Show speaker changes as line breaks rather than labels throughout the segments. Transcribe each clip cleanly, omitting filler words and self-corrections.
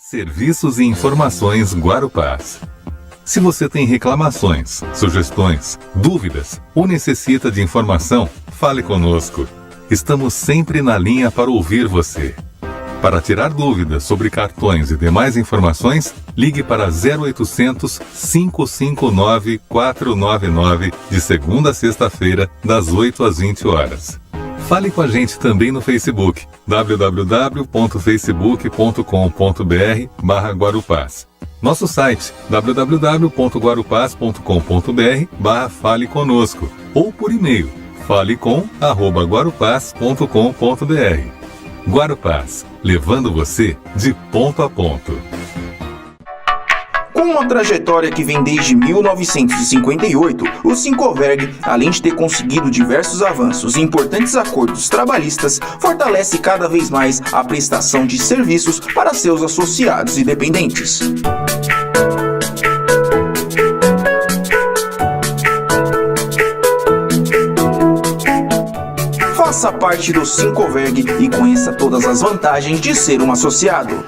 Serviços e informações Guarupás. Se você tem reclamações, sugestões, dúvidas ou necessita de informação, fale conosco. Estamos sempre na linha para ouvir você. Para tirar dúvidas sobre cartões e demais informações, ligue para 0800 559 499 de segunda a sexta-feira, das 8 às 20 horas. Fale com a gente também no Facebook, www.facebook.com.br/Guarupás. Nosso site, www.guarupás.com.br/Fale Conosco, ou por e-mail, falecom@guarupás.com.br. Guarupás, levando você de ponto a ponto.
Com uma trajetória que vem desde 1958, o Sincoverg, além de ter conseguido diversos avanços e importantes acordos trabalhistas, fortalece cada vez mais a prestação de serviços para seus associados e dependentes. Faça parte do Sincoverg e conheça todas as vantagens de ser um associado.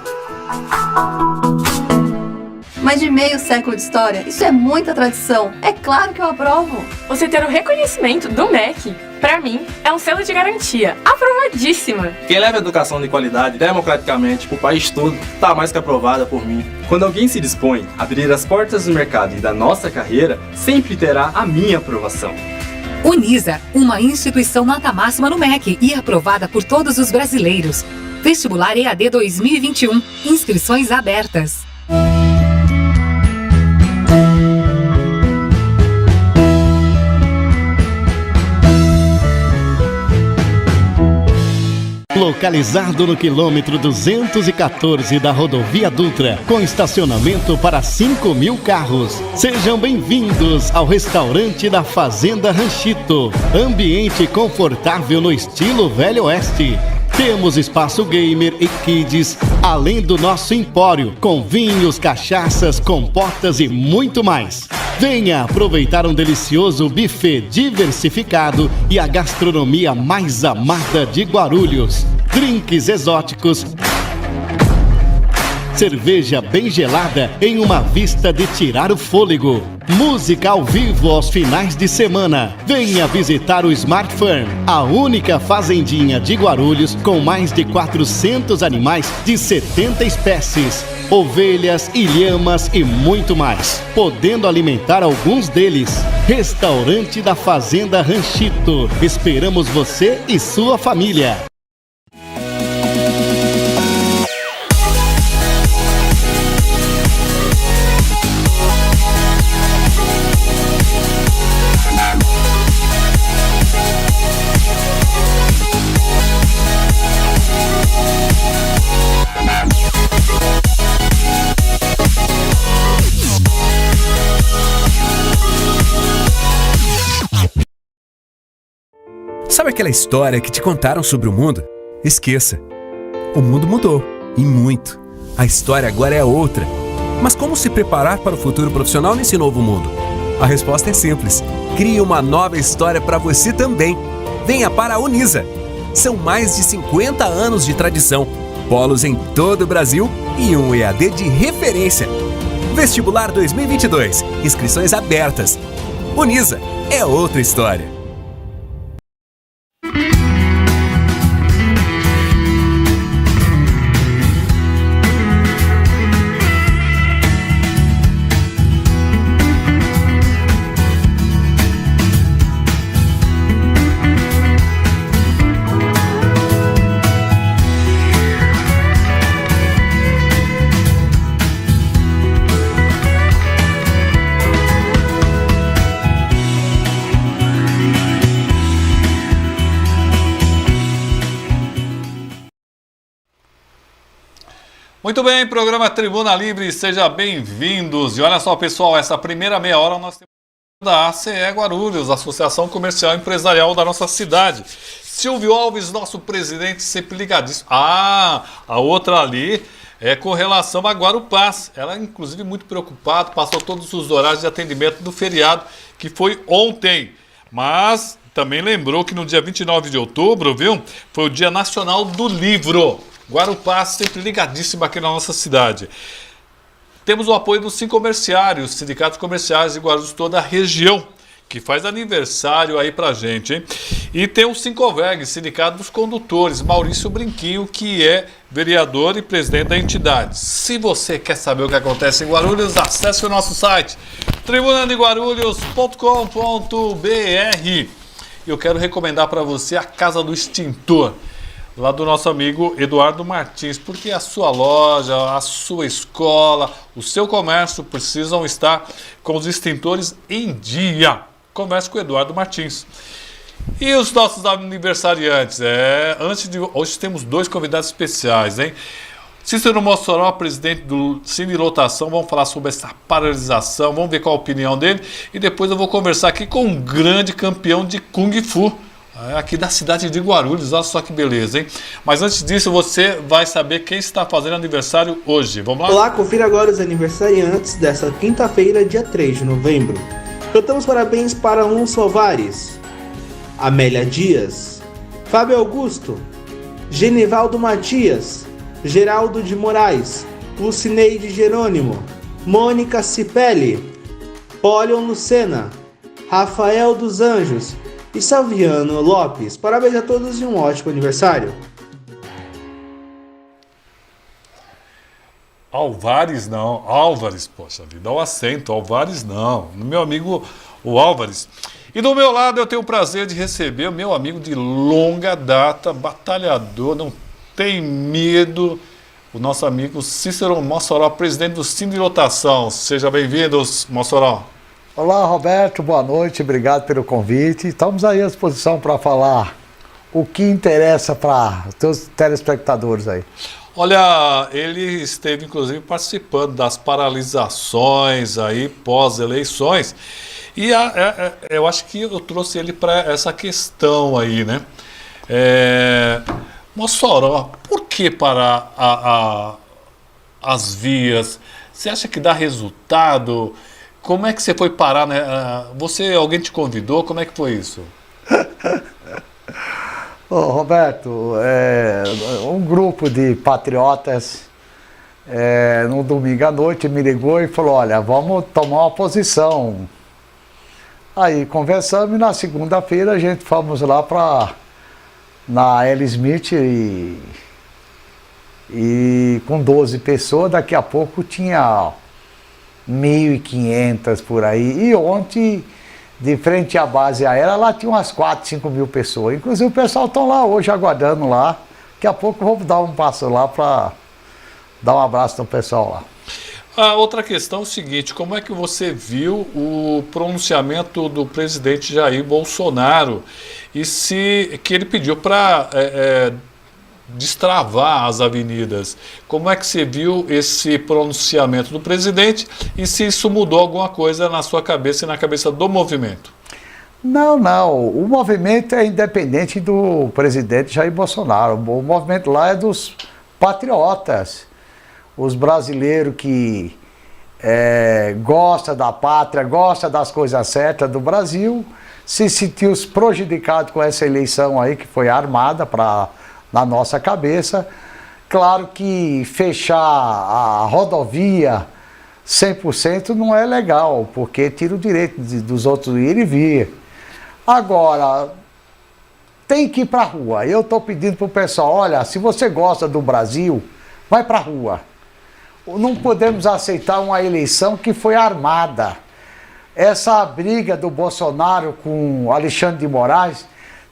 Mais de meio século de história, isso é muita tradição. É claro que eu aprovo.
Você ter o reconhecimento do MEC, pra mim, é um selo de garantia. Aprovadíssima!
Quem leva educação de qualidade democraticamente pro país todo, tá mais que aprovada por mim. Quando alguém se dispõe a abrir as portas do mercado e da nossa carreira, sempre terá a minha aprovação.
Unisa, uma instituição nota máxima no MEC e aprovada por todos os brasileiros. Vestibular EAD 2021. Inscrições abertas.
Localizado no quilômetro 214 da rodovia Dutra, com estacionamento para 5.000 carros. Sejam bem-vindos ao restaurante da Fazenda Ranchito. Ambiente confortável no estilo Velho Oeste. Temos espaço gamer e kids, além do nosso empório, com vinhos, cachaças, compotas e muito mais. Venha aproveitar um delicioso buffet diversificado e a gastronomia mais amada de Guarulhos. Drinks exóticos, cerveja bem gelada em uma vista de tirar o fôlego. Música ao vivo aos finais de semana. Venha visitar o Smart Farm, a única fazendinha de Guarulhos com mais de 400 animais de 70 espécies. Ovelhas, ilhamas e muito mais, podendo alimentar alguns deles. Restaurante da Fazenda Ranchito. Esperamos você e sua família.
Sabe aquela história que te contaram sobre o mundo? Esqueça. O mundo mudou, e muito. A história agora é outra. Mas como se preparar para o futuro profissional nesse novo mundo? A resposta é simples. Crie uma nova história para você também. Venha para a Unisa. São mais de 50 anos de tradição, polos em todo o Brasil e um EAD de referência. Vestibular 2022. Inscrições abertas. Unisa é outra história.
Muito bem, programa Tribuna Livre, seja bem-vindos. E olha só, pessoal, essa primeira meia hora nós temos da ACE Guarulhos, Associação Comercial e Empresarial da nossa cidade. Silvio Alves, nosso presidente, sempre ligadíssimo. A outra ali é com relação a Guarupás. Ela é, inclusive, muito preocupada, passou todos os horários de atendimento do feriado, que foi ontem. Mas também lembrou que no dia 29 de outubro, viu, foi o Dia Nacional do Livro. Guarupá, sempre ligadíssima aqui na nossa cidade. Temos o apoio do Sincomerciário, os sindicatos comerciais de Guarulhos, toda a região, que faz aniversário aí pra gente, hein? E tem o Sincoverg, Sindicato dos Condutores, Maurício Brinquinho, que é vereador e presidente da entidade. Se você quer saber o que acontece em Guarulhos, acesse o nosso site, tribunadeguarulhos.com.br. Eu quero recomendar para você a Casa do Extintor, lá do nosso amigo Eduardo Martins, porque a sua loja, a sua escola, o seu comércio precisam estar com os extintores em dia. Converse com o Eduardo Martins. E os nossos aniversariantes? Hoje temos 2 convidados especiais, hein? Cícero Mossoró, presidente do Cine Lotação, vamos falar sobre essa paralisação, vamos ver qual a opinião dele. E depois eu vou conversar aqui com um grande campeão de Kung Fu, aqui da cidade de Guarulhos. Olha só que beleza, hein? Mas antes disso, você vai saber quem está fazendo aniversário hoje. Vamos lá?
Olá, confira agora os aniversariantes desta quinta-feira, dia 3 de novembro. Cantamos parabéns para Alon Soares, Amélia Dias, Fábio Augusto, Genivaldo Matias, Geraldo de Moraes, Lucineide Jerônimo, Mônica Cipelli, Polion Lucena, Rafael dos Anjos e Salviano Lopes. Parabéns a todos e um ótimo aniversário.
Álvares não, Álvares, poxa vida, dá um acento, Álvares não, meu amigo o Álvares. E do meu lado eu tenho o prazer de receber o meu amigo de longa data, batalhador, não tem medo, o nosso amigo Cícero Mossoró, presidente do Cine Lotação. Seja bem-vindo, Mossoró.
Olá, Roberto, boa noite, obrigado pelo convite. Estamos aí à disposição para falar o que interessa para os teus telespectadores aí.
Olha, ele esteve inclusive participando das paralisações aí pós-eleições e eu acho que eu trouxe ele para essa questão aí, né? Mossoró, por que parar as vias? Você acha que dá resultado? Como é que você foi parar, né? Alguém te convidou? Como é que foi isso?
Roberto, um grupo de patriotas no domingo à noite me ligou e falou, olha, vamos tomar uma posição. Aí conversamos e na segunda-feira a gente fomos lá na L. Smith e com 12 pessoas, daqui a pouco tinha 1.500 por aí. E ontem, de frente à base aérea, lá tinha umas 4, 5 mil pessoas. Inclusive o pessoal estão lá hoje aguardando lá. Daqui a pouco eu vou dar um passo lá para dar um abraço no pessoal lá.
A outra questão é o seguinte, como é que você viu o pronunciamento do presidente Jair Bolsonaro e que ele pediu para destravar as avenidas? Como é que você viu esse pronunciamento do presidente e se isso mudou alguma coisa na sua cabeça e na cabeça do movimento?
Não, o movimento é independente do presidente Jair Bolsonaro. O movimento lá é dos patriotas, os brasileiros que gostam da pátria, gostam das coisas certas do Brasil, se sentiu prejudicados com essa eleição aí que foi armada na nossa cabeça. Claro que fechar a rodovia 100% não é legal, porque tira o direito dos outros ir e vir. Agora, tem que ir para a rua. Eu estou pedindo para o pessoal, olha, se você gosta do Brasil, vai para a rua. Não podemos aceitar uma eleição que foi armada. Essa briga do Bolsonaro com Alexandre de Moraes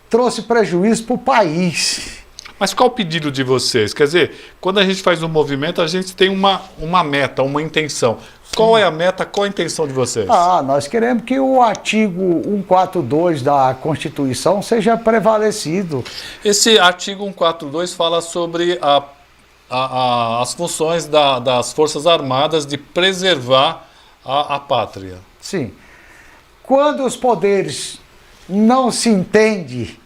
trouxe prejuízo para o país.
Mas qual o pedido de vocês? Quer dizer, quando a gente faz um movimento, a gente tem uma meta, uma intenção. Qual é a meta, qual a intenção de vocês?
Nós queremos que o artigo 142 da Constituição seja prevalecido.
Esse artigo 142 fala sobre as funções das Forças Armadas de preservar a pátria.
Sim. Quando os poderes não se entendem,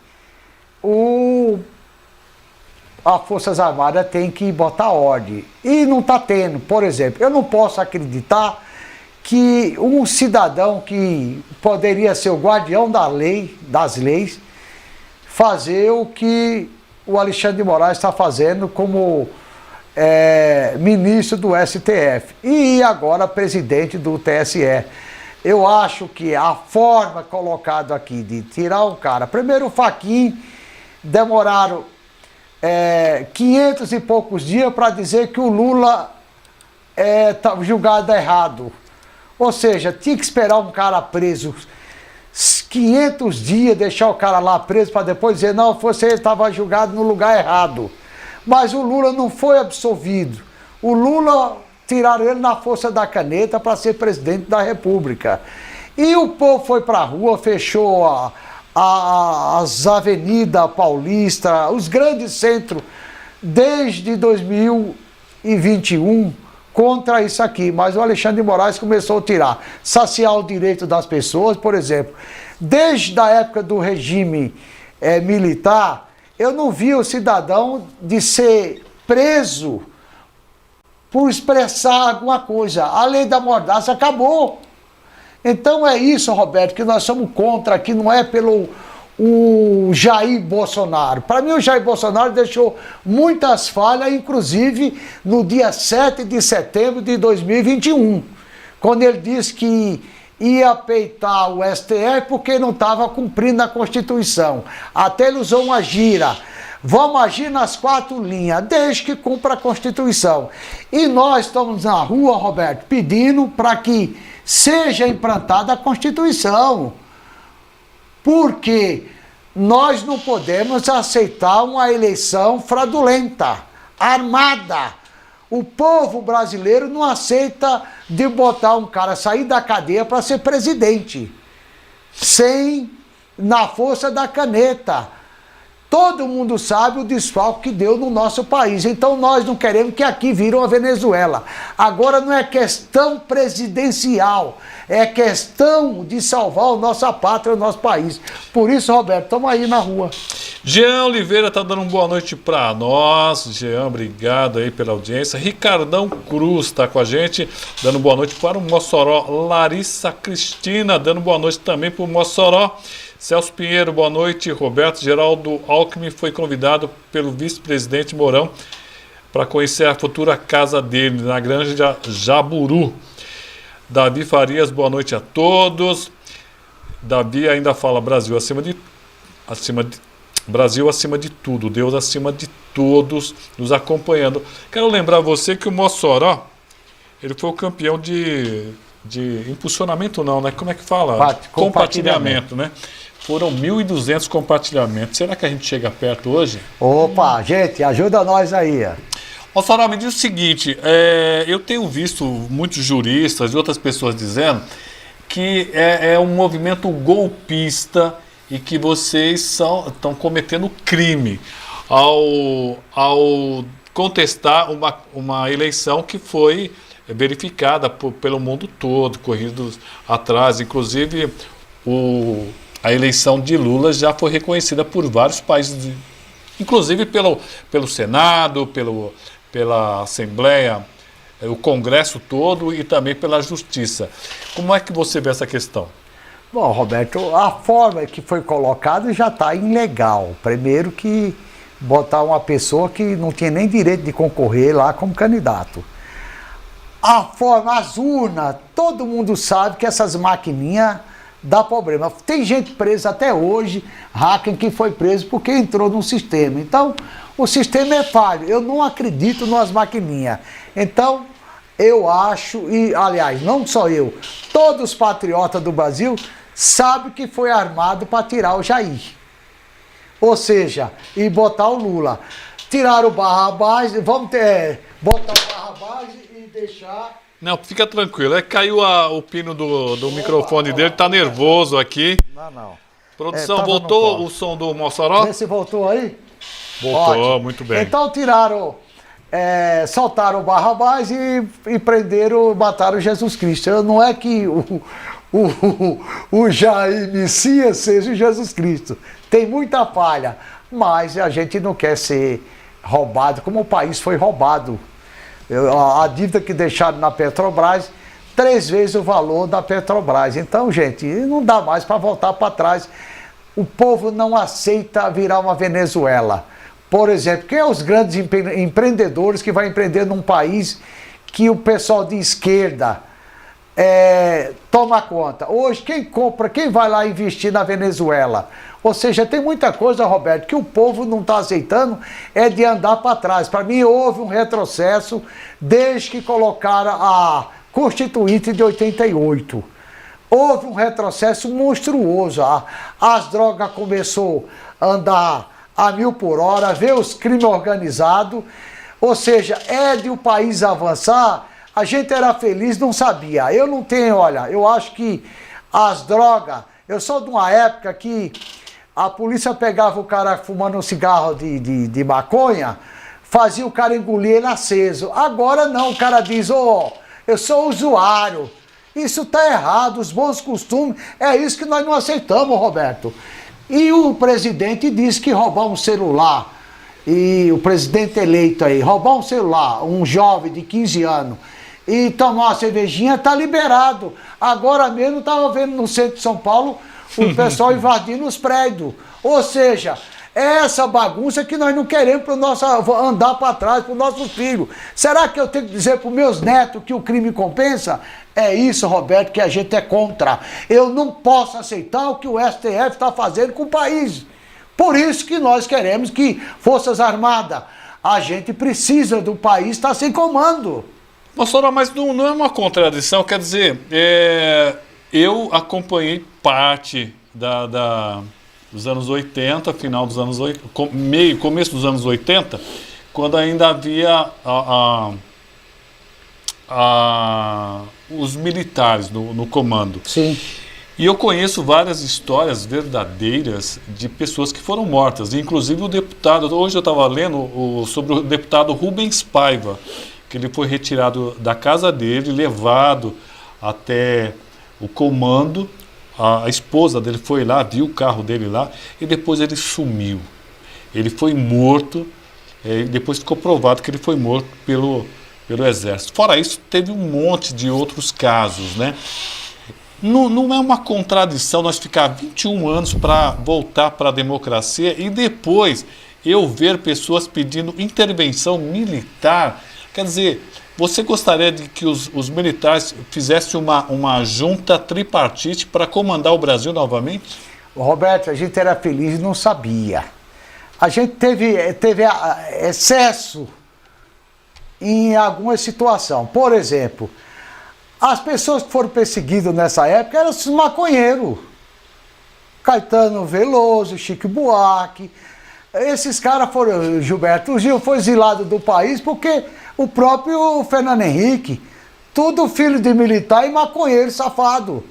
as Forças Armadas tem que botar ordem. E não está tendo. Por exemplo, eu não posso acreditar que um cidadão que poderia ser o guardião das leis, fazer o que o Alexandre de Moraes está fazendo como ministro do STF e agora presidente do TSE. Eu acho que a forma colocada aqui de tirar o cara... Primeiro o Fachin demoraram 500 e poucos dias para dizer que o Lula tá julgado errado. Ou seja, tinha que esperar um cara preso 500 dias, deixar o cara lá preso para depois dizer, não, você estava julgado no lugar errado. Mas o Lula não foi absolvido. O Lula, tiraram ele na força da caneta para ser presidente da República. E o povo foi para a rua, fechou as avenidas paulistas, os grandes centros, desde 2021, contra isso aqui. Mas o Alexandre de Moraes começou a tirar, saciar o direito das pessoas, por exemplo. Desde a época do regime militar, eu não vi o cidadão de ser preso por expressar alguma coisa. A lei da mordaça acabou. Então é isso, Roberto, que nós somos contra aqui, não é pelo o Jair Bolsonaro. Para mim, o Jair Bolsonaro deixou muitas falhas, inclusive no dia 7 de setembro de 2021, quando ele disse que ia peitar o STF porque não estava cumprindo a Constituição. Até ele usou uma gira. Vamos agir nas 4 linhas, desde que cumpra a Constituição. E nós estamos na rua, Roberto, pedindo para que seja implantada a Constituição. Porque nós não podemos aceitar uma eleição fraudulenta, armada. O povo brasileiro não aceita de botar um cara sair da cadeia para ser presidente, sem na força da caneta. Todo mundo sabe o desfalque que deu no nosso país. Então nós não queremos que aqui vire uma Venezuela. Agora não é questão presidencial, é questão de salvar a nossa pátria, o nosso país. Por isso, Roberto, estamos aí na rua.
Jean Oliveira está dando uma boa noite para nós. Jean, obrigado aí pela audiência. Ricardão Cruz está com a gente, dando boa noite para o Mossoró. Larissa Cristina, dando boa noite também para o Mossoró. Celso Pinheiro, boa noite. Roberto Geraldo Alckmin foi convidado pelo vice-presidente Mourão para conhecer a futura casa dele, na Granja Jaburu. Davi Farias, boa noite a todos. Davi ainda fala Brasil acima de tudo, Deus acima de todos, nos acompanhando. Quero lembrar você que o Mossoró, ele foi o campeão de impulsionamento não, né? Como é que fala? Compartilhamento, né? Foram 1.200 compartilhamentos. Será que a gente chega perto hoje?
Opa, gente, ajuda nós aí.
Mossoró, me diz o seguinte, eu tenho visto muitos juristas e outras pessoas dizendo que é um movimento golpista e que vocês estão cometendo crime ao contestar uma eleição que foi verificada pelo mundo todo, corridos atrás. Inclusive, a eleição de Lula já foi reconhecida por vários países, inclusive pelo Senado, pela Assembleia, o Congresso todo e também pela Justiça. Como é que você vê essa questão?
Bom, Roberto, a forma que foi colocada já está ilegal. Primeiro que botar uma pessoa que não tinha nem direito de concorrer lá como candidato. A forma, as urnas, todo mundo sabe que essas maquininhas dá problema. Tem gente presa até hoje, hacker que foi preso porque entrou num sistema. Então, o sistema é falho. Eu não acredito nas maquininhas. Então, eu acho, e aliás, não só eu, todos os patriotas do Brasil sabem que foi armado para tirar o Jair. Ou seja, e botar o Lula. Tiraram o Barrabás, vamos botar o Barrabás e deixar...
Não, fica tranquilo. Caiu o pino do microfone dele, tá nervoso aqui.
Não.
Produção, voltou o som do Mossoró?
Vê se voltou aí.
Voltou,
ótimo.
Muito bem.
Então soltaram o Barrabás e prenderam, mataram Jesus Cristo. Não é que o Jair Messias seja o Jesus Cristo. Tem muita falha, mas a gente não quer ser roubado, como o país foi roubado. A dívida que deixaram na Petrobras, 3 vezes o valor da Petrobras. Então, gente, não dá mais para voltar para trás. O povo não aceita virar uma Venezuela. Por exemplo, quem é os grandes empreendedores que vai empreender num país que o pessoal de esquerda toma conta? Hoje, quem vai lá investir na Venezuela? Ou seja, tem muita coisa, Roberto, que o povo não está aceitando, é de andar para trás. Para mim, houve um retrocesso desde que colocaram a Constituinte de 88. Houve um retrocesso monstruoso. As drogas começou a andar a 1000 por hora, ver os crimes organizados. Ou seja, de o país avançar, a gente era feliz, não sabia. Eu não tenho, olha, eu acho que as drogas... Eu sou de uma época que a polícia pegava o cara fumando um cigarro de maconha, fazia o cara engolir ele aceso. Agora não, o cara diz, eu sou usuário. Isso está errado, os bons costumes, é isso que nós não aceitamos, Roberto. E o presidente disse que roubar um celular, e o presidente eleito aí, roubar um celular, um jovem de 15 anos, e tomar uma cervejinha, tá liberado. Agora mesmo estava vendo no centro de São Paulo o pessoal invadindo os prédios. Ou seja, é essa bagunça que nós não queremos andar para trás para os nossos filhos. Será que eu tenho que dizer para os meus netos que o crime compensa? É isso, Roberto, que a gente é contra. Eu não posso aceitar o que o STF está fazendo com o país. Por isso que nós queremos que Forças Armadas, a gente precisa do país estar sem comando.
Moçora, mas não é uma contradição, quer dizer, eu acompanhei parte dos anos 80, final dos anos 80, começo dos anos 80, quando ainda havia os militares no comando.
Sim.
E eu conheço várias histórias verdadeiras de pessoas que foram mortas, inclusive o deputado, hoje eu estava lendo sobre o deputado Rubens Paiva, que ele foi retirado da casa dele, levado até o comando, a esposa dele foi lá, viu o carro dele lá, e depois ele sumiu. Ele foi morto, e depois ficou provado que ele foi morto pelo exército. Fora isso, teve um monte de outros casos, né? Não é uma contradição nós ficar 21 anos para voltar para a democracia e depois eu ver pessoas pedindo intervenção militar. Quer dizer, você gostaria de que os militares fizessem uma junta tripartite para comandar o Brasil novamente?
Roberto, a gente era feliz e não sabia. A gente teve excesso em alguma situação. Por exemplo, as pessoas que foram perseguidas nessa época eram os maconheiros. Caetano Veloso, Chico Buarque. Esses caras foram... Gilberto Gil foi exilado do país porque o próprio Fernando Henrique, tudo filho de militar e maconheiro safado.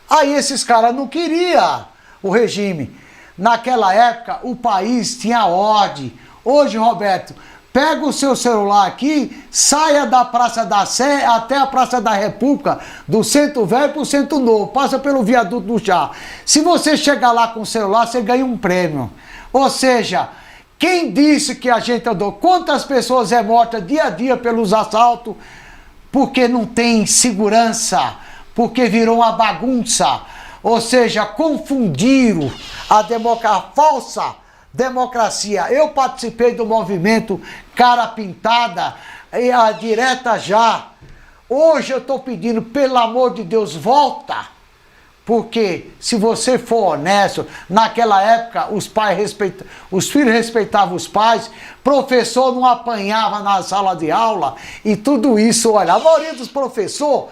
Aí esses caras não queriam o regime. Naquela época o país tinha ordem. Hoje, Roberto, pega o seu celular aqui, saia da Praça da Sé até a Praça da República, do Centro Velho para o Centro Novo, passa pelo Viaduto do Chá. Se você chegar lá com o celular, você ganha um prêmio. Ou seja, quem disse que a gente andou? Quantas pessoas é morta dia a dia pelos assaltos? Porque não tem segurança, porque virou uma bagunça. Ou seja, confundiram a falsa democracia. Eu participei do movimento Cara Pintada e a Direta Já. Hoje eu estou pedindo, pelo amor de Deus, volta. Porque se você for honesto, naquela época os filhos respeitavam os pais, professor não apanhava na sala de aula e tudo isso, olha, a maioria dos professores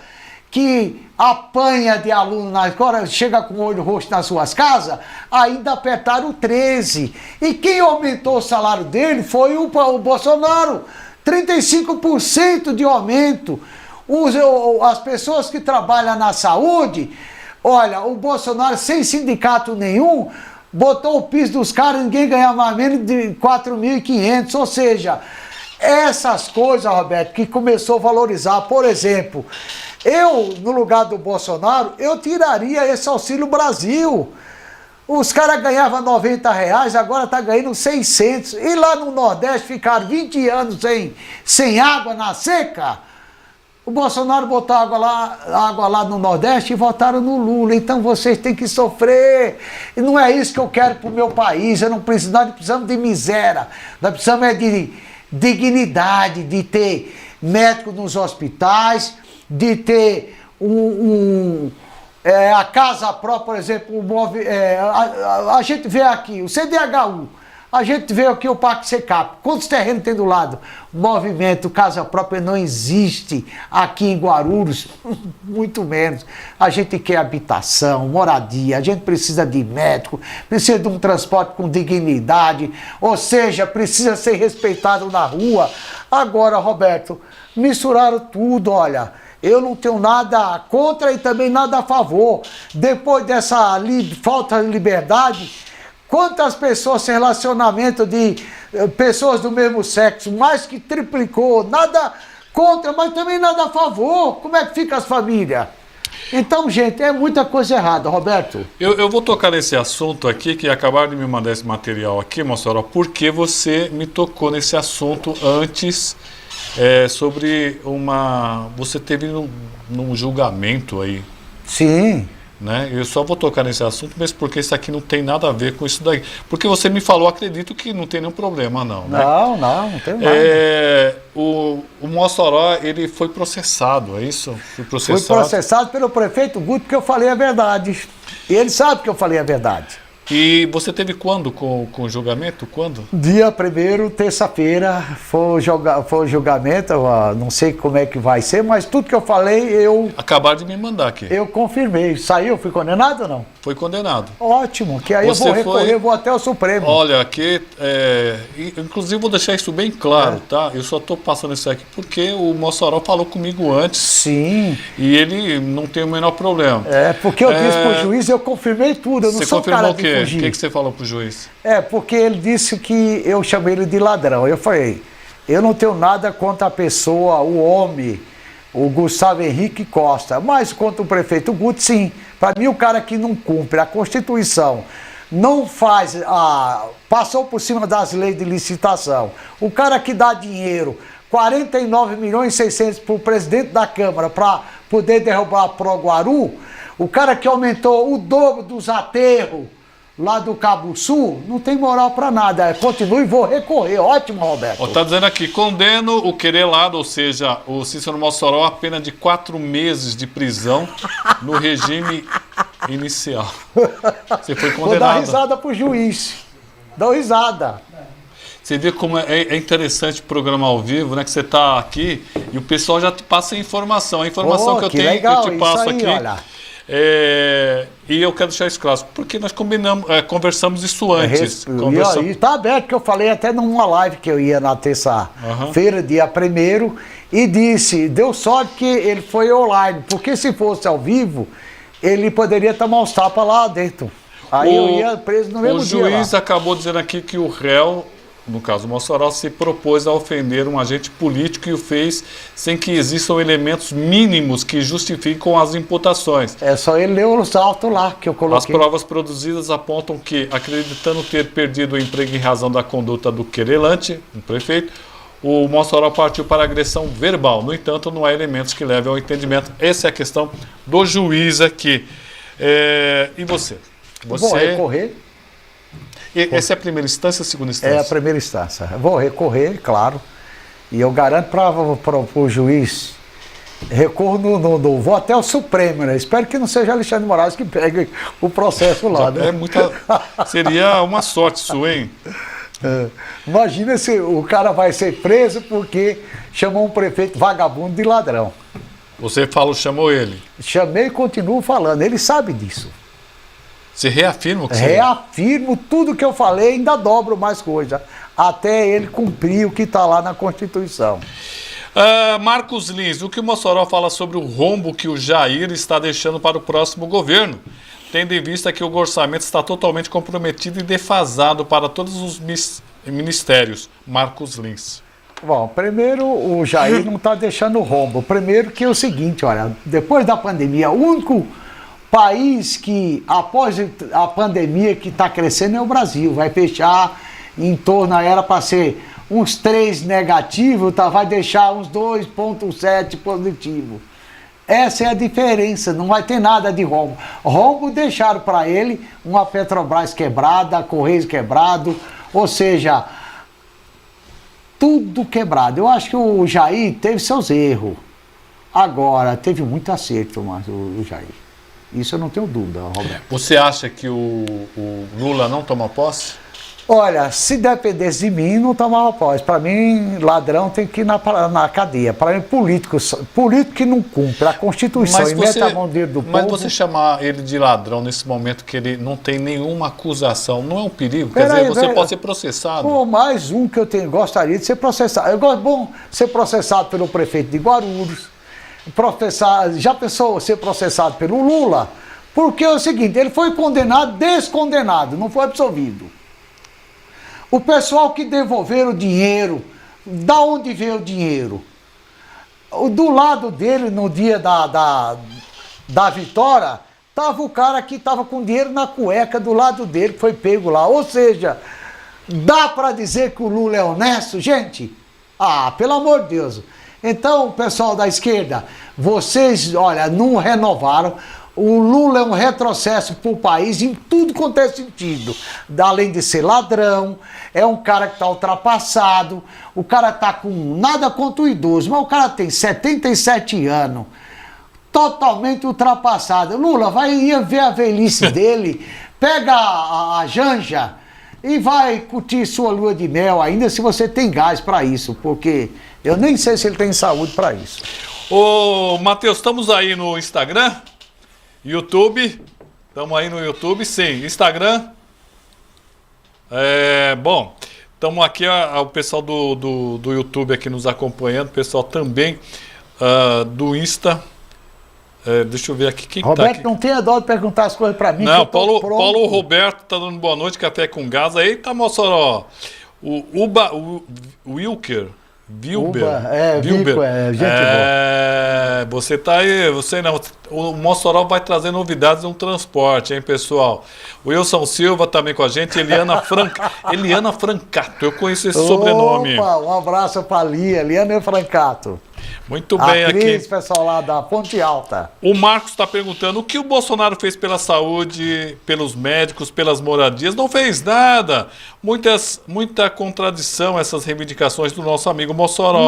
que apanha de aluno na escola, chega com o olho roxo nas suas casas, ainda apertaram o 13. E quem aumentou o salário dele foi o Bolsonaro, 35% de aumento. As pessoas que trabalham na saúde, olha, o Bolsonaro, sem sindicato nenhum, botou o piso dos caras e ninguém ganhava menos de 4.500. Ou seja, essas coisas, Roberto, que começou a valorizar. Por exemplo, eu, no lugar do Bolsonaro, eu tiraria esse Auxílio Brasil. Os caras ganhavam R$90, agora está ganhando 600. E lá no Nordeste ficaram 20 anos sem água na seca. O Bolsonaro botou água lá no Nordeste e votaram no Lula. Então vocês têm que sofrer. E não é isso que eu quero para o meu país. Nós precisamos de miséria. Nós precisamos de dignidade, de ter médico nos hospitais, de ter a casa própria, por exemplo, a gente vê aqui, o CDHU, a gente vê aqui o Parque Secap, quantos terrenos tem do lado? O movimento casa própria não existe aqui em Guarulhos, muito menos. A gente quer habitação, moradia, a gente precisa de médico, precisa de um transporte com dignidade, ou seja, precisa ser respeitado na rua. Agora, Roberto, misturaram tudo, olha. Eu não tenho nada contra e também nada a favor. Depois dessa falta de liberdade, quantas pessoas sem relacionamento de pessoas do mesmo sexo, mais que triplicou, nada contra, mas também nada a favor. Como é que fica as famílias? Então, gente, é muita coisa errada, Roberto.
Eu vou tocar nesse assunto aqui, que acabaram de me mandar esse material aqui, Mossoró, porque você me tocou nesse assunto antes, sobre você teve num julgamento aí.
Sim.
Né? Eu só vou tocar nesse assunto, mesmo porque isso aqui não tem nada a ver com isso daí. Porque você me falou, acredito que não tem nenhum problema, não. Né?
Não tem nada.
O Mossoró, ele foi processado, é isso? Foi
processado pelo prefeito Guto, porque eu falei a verdade. E ele sabe que eu falei a verdade.
E você teve quando com o julgamento? Quando?
Dia 1º, terça-feira, foi o julgamento, não sei como é que vai ser, mas tudo que eu falei,
acabaram de me mandar aqui.
Eu confirmei. Saiu? Fui condenado ou não?
Foi condenado.
Ótimo, que aí você eu vou recorrer, vou até o Supremo.
Olha, aqui, inclusive vou deixar isso bem claro, tá? Eu só estou passando isso aqui porque o Mossoró falou comigo antes.
Sim.
E ele não tem o menor problema.
Porque eu disse pro juiz, eu confirmei tudo, eu não sou cara de fugir.
O que você falou pro juiz?
Porque ele disse que eu chamei ele de ladrão. Eu falei, eu não tenho nada contra a pessoa, o homem, o Gustavo Henrique Costa, mas contra o prefeito Guto, sim. Para mim, o cara que não cumpre a Constituição, não faz, passou por cima das leis de licitação, o cara que dá dinheiro, 49.600.000 para o presidente da Câmara para poder derrubar a Proguaru, o cara que aumentou o dobro dos aterros lá do Cabo Sul, não tem moral pra nada. Continuo e vou recorrer. Ótimo, Roberto.
Tá dizendo aqui, condeno o querelado, ou seja, o Cícero Mossoró, a pena de 4 meses de prisão no regime inicial. Você foi condenado.
Vou dar risada pro juiz. Dá risada.
Você vê como é interessante o programa ao vivo, né? Que você tá aqui e o pessoal já te passa a informação. A informação que eu tenho,
legal,
que eu te passo
aí,
aqui.
Olha.
E eu quero deixar isso claro, porque nós conversamos isso antes.
E está aberto, que eu falei até numa live que eu ia na terça-feira, dia 1º, e disse, deu sorte que ele foi online, porque se fosse ao vivo, ele poderia tomar uns tapas lá dentro. Aí eu ia preso no mesmo dia.
O juiz acabou dizendo aqui que o réu, no caso o Mossoró, se propôs a ofender um agente político e o fez sem que existam elementos mínimos que justificam as imputações.
É só ele ler os autos lá que eu coloquei.
As provas produzidas apontam que, acreditando ter perdido o emprego em razão da conduta do querelante, o prefeito, o Mossoró partiu para agressão verbal. No entanto, não há elementos que levem ao entendimento. Essa é a questão do juiz aqui. E você?
Vou recorrer.
Essa é a primeira instância ou a segunda instância?
É a primeira instância. Vou recorrer, claro. E eu garanto para o juiz, recorro vou até o Supremo, né? Espero que não seja Alexandre de Moraes que pegue o processo lá, né?
Seria uma sorte sua, hein?
Imagina se o cara vai ser preso porque chamou um prefeito vagabundo de ladrão.
Você chamou ele?
Chamei e continuo falando, ele sabe disso.
Você reafirma o que você...
Reafirmo tudo que eu falei, ainda dobro mais coisa, até ele cumprir o que está lá na Constituição.
Marcos Lins, o que o Mossoró fala sobre o rombo que o Jair está deixando para o próximo governo, tendo em vista que o orçamento está totalmente comprometido e defasado para todos os ministérios? Marcos Lins.
Bom, primeiro o Jair não está deixando rombo. Primeiro que é o seguinte, olha, depois da pandemia, o único país que, após a pandemia, que está crescendo é o Brasil. Vai fechar em torno, era para ser uns 3 negativos, tá? Vai deixar uns 2,7 positivo. Essa é a diferença, não vai ter nada de rombo. Rombo deixaram para ele uma Petrobras quebrada, Correios quebrado, ou seja, tudo quebrado. Eu acho que o Jair teve seus erros. Agora, teve muito acerto, mas o Jair. Isso eu não tenho dúvida, Roberto.
Você acha que o Lula não toma posse?
Olha, se dependesse de mim, não tomava posse. Para mim, ladrão tem que ir na cadeia. Para mim, político que não cumpre a Constituição e mete a mão dentro do povo...
Mas você chamar ele de ladrão nesse momento que ele não tem nenhuma acusação, não é um perigo? Quer dizer, você pode ser processado.
Pô, mais um que eu gostaria de ser processado. Eu gosto bom ser processado pelo prefeito de Guarulhos. Já pensou ser processado pelo Lula? Porque é o seguinte, ele foi condenado, descondenado, não foi absolvido. O pessoal que devolveram o dinheiro, da onde veio o dinheiro? Do lado dele, no dia da vitória, estava o cara que estava com dinheiro na cueca do lado dele, que foi pego lá. Ou seja, dá para dizer que o Lula é honesto, gente? Ah, pelo amor de Deus. Então, pessoal da esquerda, vocês, olha, não renovaram. O Lula é um retrocesso para o país em tudo quanto é sentido. Além de ser ladrão, é um cara que está ultrapassado, o cara está com nada contra o idoso, mas o cara tem 77 anos, totalmente ultrapassado. Lula, ia ver a velhice dele, pega a Janja e vai curtir sua lua de mel, ainda se você tem gás para isso, porque eu nem sei se ele tem saúde para isso.
Ô, Matheus, estamos aí no Instagram? YouTube, estamos aí no YouTube, sim. Instagram, bom, estamos aqui, o pessoal do YouTube aqui nos acompanhando, o pessoal também do Insta. Deixa eu ver aqui, quem
Roberto,
tá aqui?
não tenha dó de perguntar as coisas para mim.
Não, Paulo Roberto tá dando boa noite, café com gás. Eita, Mossoró, o Wilker. Wilber,
gente boa.
Você tá aí, você não. O Mossoró vai trazer novidades no transporte, hein, pessoal? O Wilson Silva também com a gente, Eliana Francato, eu conheço esse sobrenome.
Opa, um abraço para Eliana Francato.
Muito bem,
atriz,
aqui.
Pessoal lá da Ponte Alta.
O Marcos está perguntando o que o Bolsonaro fez pela saúde, pelos médicos, pelas moradias. Não fez nada. Muita contradição essas reivindicações do nosso amigo Mossoró.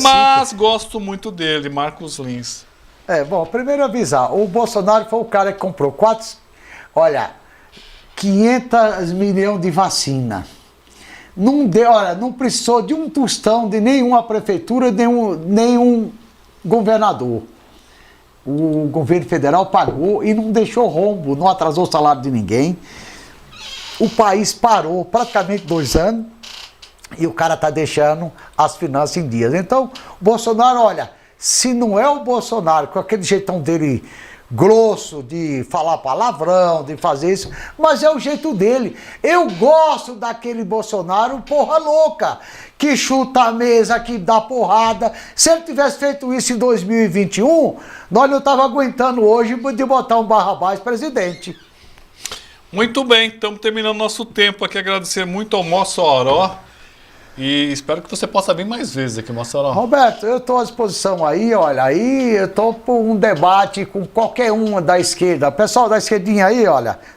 Mas gosto muito dele, Marcos Lins.
Bom, primeiro avisar, o Bolsonaro foi o cara que comprou 500 milhões de vacina. Não deu, não precisou de um tostão de nenhuma prefeitura, nenhum governador. O governo federal pagou e não deixou rombo, não atrasou o salário de ninguém. O país parou praticamente 2 anos e o cara está deixando as finanças em dias. Então, o Bolsonaro, se não é o Bolsonaro, com aquele jeitão dele grosso, de falar palavrão, de fazer isso, mas é o jeito dele. Eu gosto daquele Bolsonaro porra louca, que chuta a mesa, que dá porrada. Se ele tivesse feito isso em 2021, nós não estávamos aguentando hoje de botar um Barrabás presidente.
Muito bem, estamos terminando nosso tempo aqui. Agradecer muito ao Mossoró. E espero que você possa vir mais vezes aqui, Mossoró.
Roberto, eu estou à disposição aí, aí eu estou por um debate com qualquer um da esquerda. Pessoal da esquerdinha aí,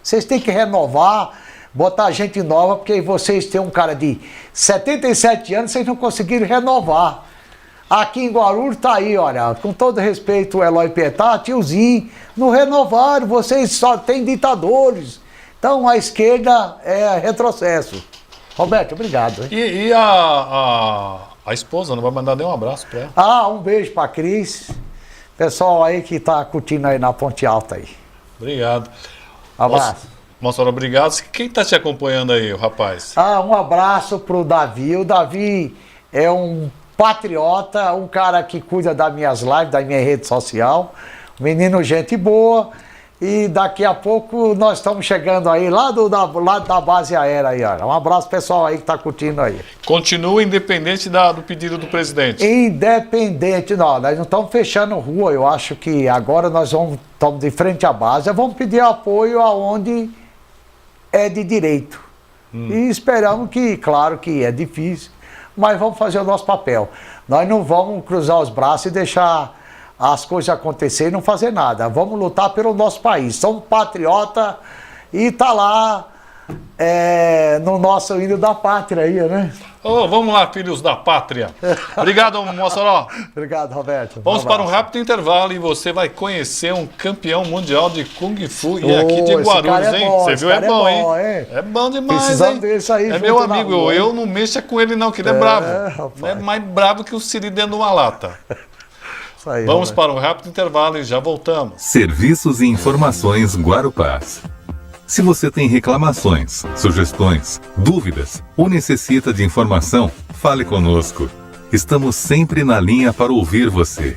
vocês têm que renovar, botar gente nova, porque vocês têm um cara de 77 anos, vocês não conseguiram renovar. Aqui em Guarulhos tá aí, com todo respeito, o Eloy Pietá, tiozinho, não renovaram, vocês só têm ditadores. Então a esquerda é retrocesso. Roberto, obrigado. Hein?
E a esposa não vai mandar nenhum abraço para ela?
Um beijo para Cris. Pessoal aí que tá curtindo aí na Ponte Alta aí.
Obrigado.
Abraço.
Mossoró, obrigado. Quem tá te acompanhando aí, o rapaz?
Um abraço pro Davi. O Davi é um patriota, um cara que cuida das minhas lives, da minha rede social. Menino, gente boa. E daqui a pouco nós estamos chegando aí lá da base aérea aí, Um abraço pessoal aí que está curtindo aí.
Continua independente do pedido do presidente?
Independente, não, nós não estamos fechando rua, eu acho que agora nós estamos de frente à base, vamos pedir apoio aonde é de direito. E esperamos que, claro que é difícil, mas vamos fazer o nosso papel. Nós não vamos cruzar os braços e deixar as coisas acontecerem e não fazer nada. Vamos lutar pelo nosso país. Somos patriota e tá lá no nosso hino da pátria aí, né?
Vamos lá, filhos da pátria. Obrigado, Mossoró.
Obrigado, Roberto.
Vamos para um rápido intervalo e você vai conhecer um campeão mundial de Kung Fu e aqui de Guarulhos, hein? Você viu? É bom, hein? É bom demais,
precisamos
hein?
desse aí.
É meu amigo, eu não mexo com ele não, que ele é bravo. É mais bravo que o Siri dentro de uma lata. Isso aí, vamos para um rápido intervalo e já voltamos.
Serviços e informações Guarupás. Se você tem reclamações, sugestões, dúvidas ou necessita de informação, fale conosco. Estamos sempre na linha para ouvir você.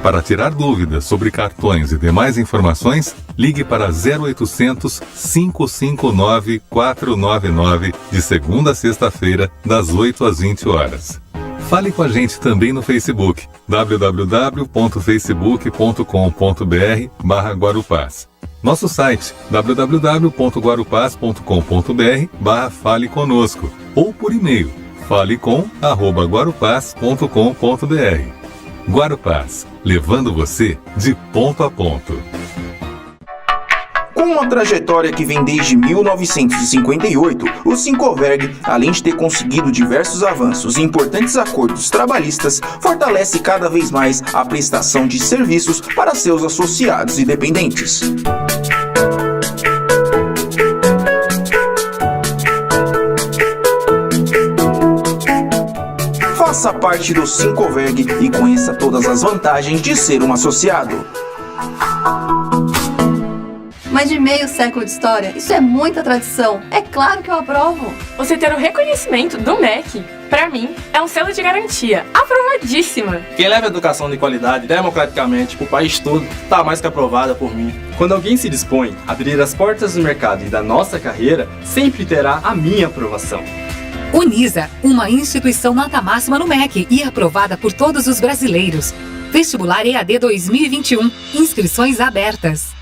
Para tirar dúvidas sobre cartões e demais informações, ligue para 0800 559 499 de segunda a sexta-feira, das 8 às 20 horas. Fale com a gente também no Facebook, www.facebook.com.br/Guarupás. Nosso site, www.guarupás.com.br/Fale Conosco, ou por e-mail, falecom@guarupás.com.br. Guarupás, levando você de ponto a ponto.
Com uma trajetória que vem desde 1958, o Sincoverg, além de ter conseguido diversos avanços e importantes acordos trabalhistas, fortalece cada vez mais a prestação de serviços para seus associados e dependentes. Faça parte do Sincoverg e conheça todas as vantagens de ser um associado.
Mais de meio século de história, isso é muita tradição. É claro que eu aprovo.
Você ter o reconhecimento do MEC, pra mim, é um selo de garantia. Aprovadíssima!
Quem leva educação de qualidade democraticamente pro país todo, tá mais que aprovada por mim. Quando alguém se dispõe a abrir as portas do mercado e da nossa carreira, sempre terá a minha aprovação.
Unisa, uma instituição nota máxima no MEC e aprovada por todos os brasileiros. Vestibular EAD 2021. Inscrições abertas.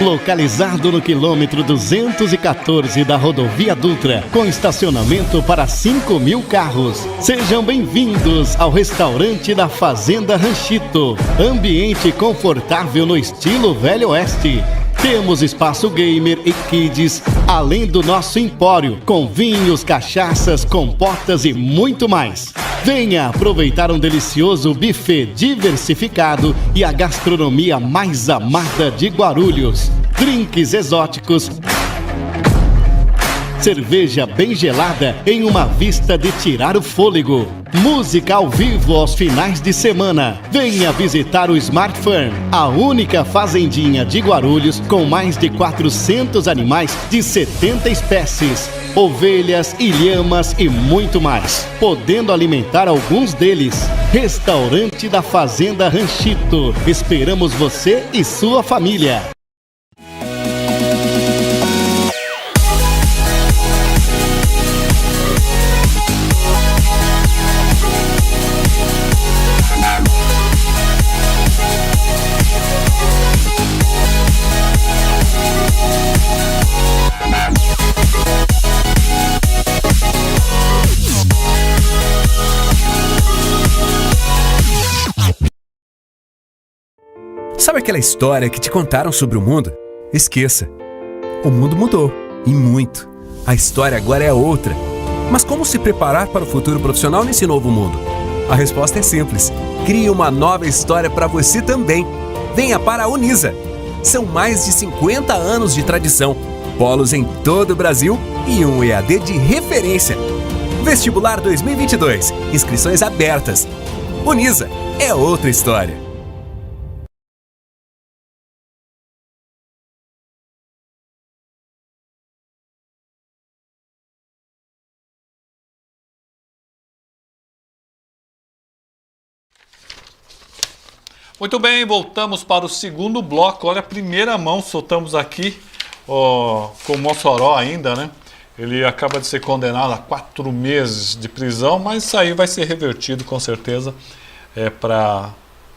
Localizado no quilômetro 214 da Rodovia Dutra, com estacionamento para 5.000 carros. Sejam bem-vindos ao restaurante da Fazenda Ranchito. Ambiente confortável no estilo Velho Oeste. Temos espaço gamer e kids, além do nosso empório, com vinhos, cachaças, compotas e muito mais. Venha aproveitar um delicioso buffet diversificado e a gastronomia mais amada de Guarulhos. Drinks exóticos, cerveja bem gelada em uma vista de tirar o fôlego. Música ao vivo aos finais de semana. Venha visitar o Smart Farm, a única fazendinha de Guarulhos com mais de 400 animais de 70 espécies. Ovelhas, ilhamas e muito mais, podendo alimentar alguns deles. Restaurante da Fazenda Ranchito. Esperamos você e sua família.
Sabe aquela história que te contaram sobre o mundo? Esqueça. O mundo mudou, e muito. A história agora é outra. Mas como se preparar para o futuro profissional nesse novo mundo? A resposta é simples. Crie uma nova história para você também. Venha para a Unisa. São mais de 50 anos de tradição, polos em todo o Brasil e um EAD de referência. Vestibular 2022. Inscrições abertas. Unisa é outra história.
Muito bem, voltamos para o segundo bloco. Olha, a primeira mão soltamos aqui com o Mossoró ainda, né? Ele acaba de ser condenado a 4 meses de prisão, mas isso aí vai ser revertido com certeza para